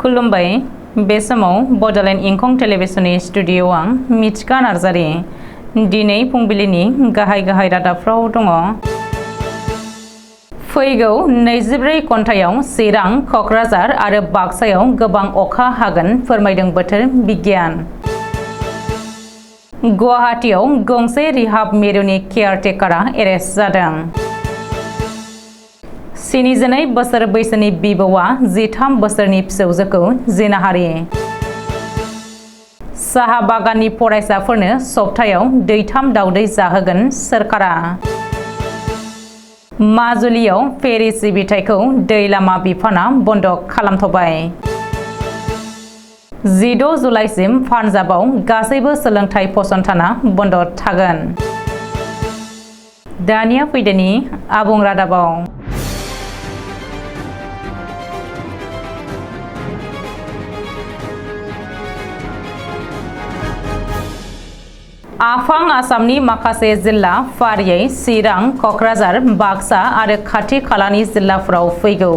खुलुमबाय बे समाव बडलेण्ड इंखं टेलिभिजननि स्टुडिअ आं मिथिका नार्जारि दिनै फुंबिलिनि गाहाय रादाबफ्राव दङ। फैगौ 24 घन्टायाव चिरां, क'क्राझार आरो बाक्सायाव गोबां अखा हागोन फोरमायदों बोथोर बिगियान। गुवाहाटीआव गंसे रिहाब मिरुनि केयारटेकारा एरेस्ट जादों। 72 बोसोर बैसोनि बिबौआ 13 बोसोरनि फिसौजोखौ जिनाहारि। साहा बागाननि फरायसाफोरनो सप्तायाव दैथाम दावदै जाहोगोन सोरखारा। माजुलियाव फेरि सिबिथायखौ दै लामा बिफाना बन्द खालामथ'बाय। 16 जुलाइसिम पान्जाबाव गासैबो सोलोंथाइ फसंथाना बन्द थागोन। दानिया फैदोनि आबुं रादाबाव। आफां आसामनि माखासे जिल्ला फारियै चिरां, क'क्राझार, बाक्सा आरो खाथि खालानि जिल्लाफोराव फैगौ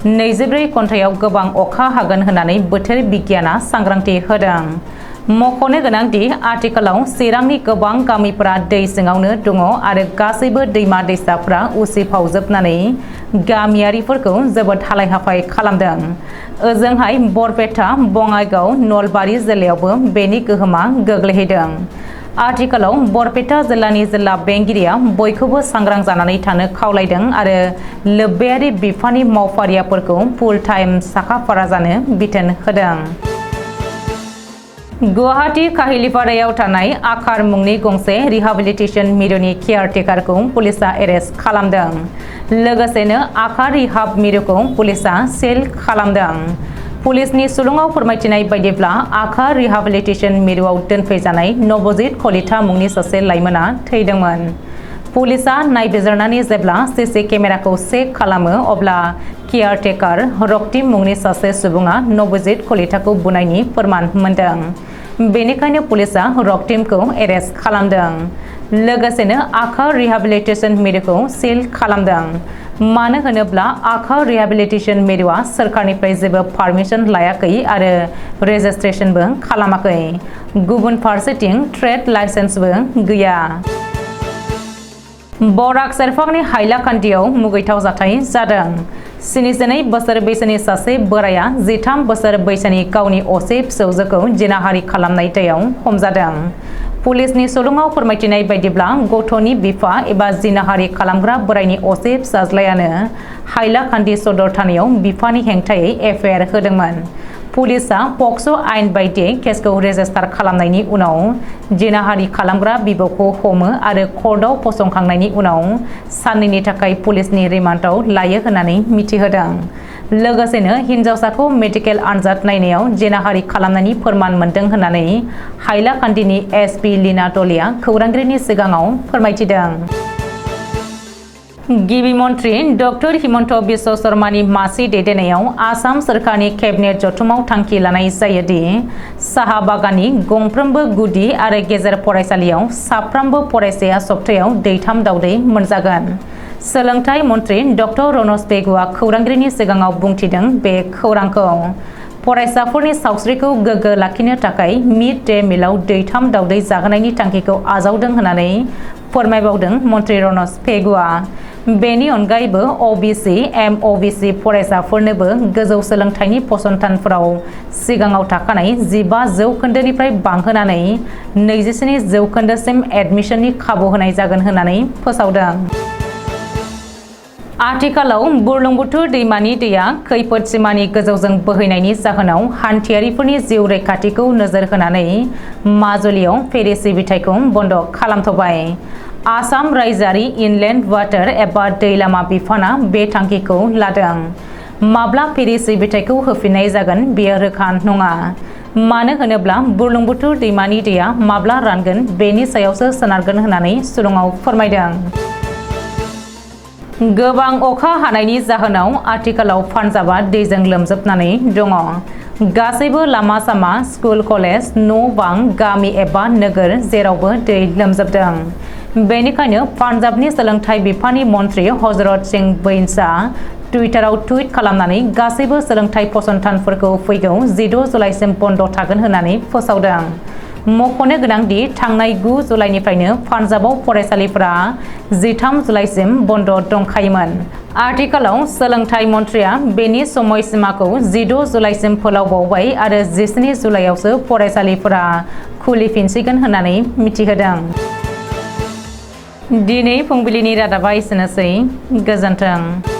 24 घन्टायाव गोबां अखा हागोन होननानै बोथोर बिगियाना सांग्रांथि होदों। मख'नो गोनांदि आथिखालाव चिरांनि गोबां गामिफोरा दै सिङावनो दङ आरो गासैबो दैमा दैसाफ्रा उसिफावजोबनानै गामियारिफोरखौ जोबोद हालाय-हाफाय खालामदों। ओजोंहाय बरपेटा, बङाइगाव, नलबारि जिल्लायावबो बेनि गोहोमा गोग्लैहैदों। आथिखालाव बरपेटा जिल्लानि जिल्ला बेंगिरिया बयखौबो सांग्रां जानानै थानो खावलायदों आरो लोब्बायारि बिफाननि मावफारियाफोरखौ फुल टाइम साखा-फारा जानो बिथोन होदों। गुवाहाटी काहिलिपारायाव थानाय आखार मुंनि गंसे रिहाबिलिटेसन मिरुनि केयारटेकारखौ पुलिसा एरेस्ट खालामदों। लोगोसेनो आखार रिहाब मिरुखौ पुलिसा सिल खालामदों। पुलिसनि सुलुङाव फोरमायथिनाय बायदिब्ला आखार रिहाबिलिटेसन मिरुआव दोनफैजानाय नबजित कलिता मुंनि सासे लाइमोना थैदोंमोन। पुलिसा नायबिजिरनानै जेब्ला सीसी केमेराखौ चेक खालामो अब्ला केयारटेकार रक्तिम मुंनि सासे सुबुङा नबजित कलिताखौ बुनायनि फोरमान मोनदों। बेनिखायनो पुलिसा रक्तिमखौ एरेस्ट खालामदों। लोगोसेनो आखार रिहाबिलिटेसन मिरुखौ सिल खालामदों। मानो होनोब्ला आखार रिहाबिलिटेसन मिरुआ सोरखारनिफ्राय जेबो पारमिसन लायाखै आरो रेजिस्ट्रेशनबो खालामाखै। गुबुन फारसेथिं ट्रेड लाइसेन्सबो गैया। बराक सेरफांनि हाइलाकान्दियाव मुगैथाव जाथाय जादों। 72 बोसोर बैसोनि सासे बोराया 13 बोसोर बैसोनि गावनि असे फिसौजोखौ जिनाहारि खालामनाय दायाव हमजादों। पुलिसनि सुलुङाव फोरमायथिनाय बायदिब्ला गथ'नि बिफा एबा जिनाहारि खालामग्रा बोरायनि असे फिसाज्लायानो हाइलाकान्दि सदर थानायाव बिफानि हेंथायै एफआइआर होदोंमोन। पुलिसा पक्स' आयेन बायदियै केसखौ रेजिस्टार खालामनायनि उनाव जिनाहारि खालामग्रा बिबौखौ हमो आरो कर्टआव फसंखांनायनि उनाव साननैनि थाखाय पुलिसनि रिमान्डआव लायो होननानै मिथिहोदों। लोगोसेनो हिन्जावसाखौ मेडिकेल आनजाद नायनायाव जिनाहारि खालामनायनि फोरमान मोनदों होननानै हाइलाकान्दिनि एसपि लीना टलिया खौरांगिरिनि सिगाङाव फोरमायथिदों। गिबि मन्त्रि डक्टर हिमन्त बिश्व शर्मानि मासि दैदेननायाव आसाम सोरखारनि केबिनेट जथुमाव थांखि लानाय जायोदि साहा बागाननि गंफ्रोमबो गुदि आरो गेजेर फरायसालियाव साफ्रोमबो फरायसाया सप्तायाव दैथाम दावदै मोनजागोन। सोलोंथाइ मन्त्रि डक्टर रनज पेगुआ खौरांगिरिनि सिगाङाव बुंथिदों। बे खौरांखौ फरायसाफोरनि सावस्रिखौ गोग्गो लाखिनो थाखाय मिड डे मिलाव दैथाम दावदै जाहोनायनि थांखिखौ आजावदों होननानै फोरमायबावदों मन्त्रि रनज पेगुआ। बेनि अनगायैबो अबिसि, एमअबिसि फरायसाफोरनोबो गोजौ सोलोंथाइनि फसंथानफोराव सिगाङाव थाखानाय 15 जौखोन्दोनिफ्राय बांहोनानै 27 जौखोन्दोसिम एडमिसननि खाबु होनाय जागोन होननानै फोसावदों। आथिखालाव बुरलुंबुथुर दैमानि दैया खैफोद सिमानि गोजौजों बोहैनायनि जाहोनाव हान्थियारिफोरनि जिउ रैखाथिखौ नोजोर होनानै माजुलियाव फेरि सिबिथायखौ बन्द खालामथ'बाय। आसाम रायजोआरि इनलेन्ड वाटार एबा दै लामा बिफाना बे थांखिखौ लादों। माब्ला फेरि सिबिथायखौ होफिननाय जागोन बेयो रोखा नङा। मानो होनोब्ला बुरलुंबुथुर दैमानि दैया माब्ला रानगोन बेनि सायावसो सोनारगोन होननानै सुलुङाव फोरमायदों। गोबां अखा हानायनि जाहोनाव आथिखालाव पान्जाबा दैजों लोमजोबनानै दङ। गासैबो लामा सामा, स्कुल कलेज, न' बां, गामि एबा नोगोर जेरावबो दै लोमजोबदों। बेनिखायनो पान्जाबनि सोलोंथाइ बिफाननि मन्त्रि हजरत सिं बैन्सआ टुइटाराव टुइट खालामनानै गासैबो सोलोंथाइ फसंथानफोरखौ फैगौ 16 जुलाइसिम बन्द थागोन होननानै फोसावदों। मख'नो गोनांदि थांनाय 9 जुलाइनिफ्रायनो पान्जाबाव फरायसालिफोरा 13 जुलाइसिम बन्द दंखायोमोन। आथिखालाव सोलोंथाइ मन्थ्रिया बेनि समयसीमाखौ 16 जुलाइसिम फोलावबावबाय आरो 17 जुलाइआवसो फरायसालिफोरा खुलिफिनसिगोन होननानै मिथिहोदों। दिनै फुंबिलिनि रादाबा एसेनोसै। गोजोन्थों।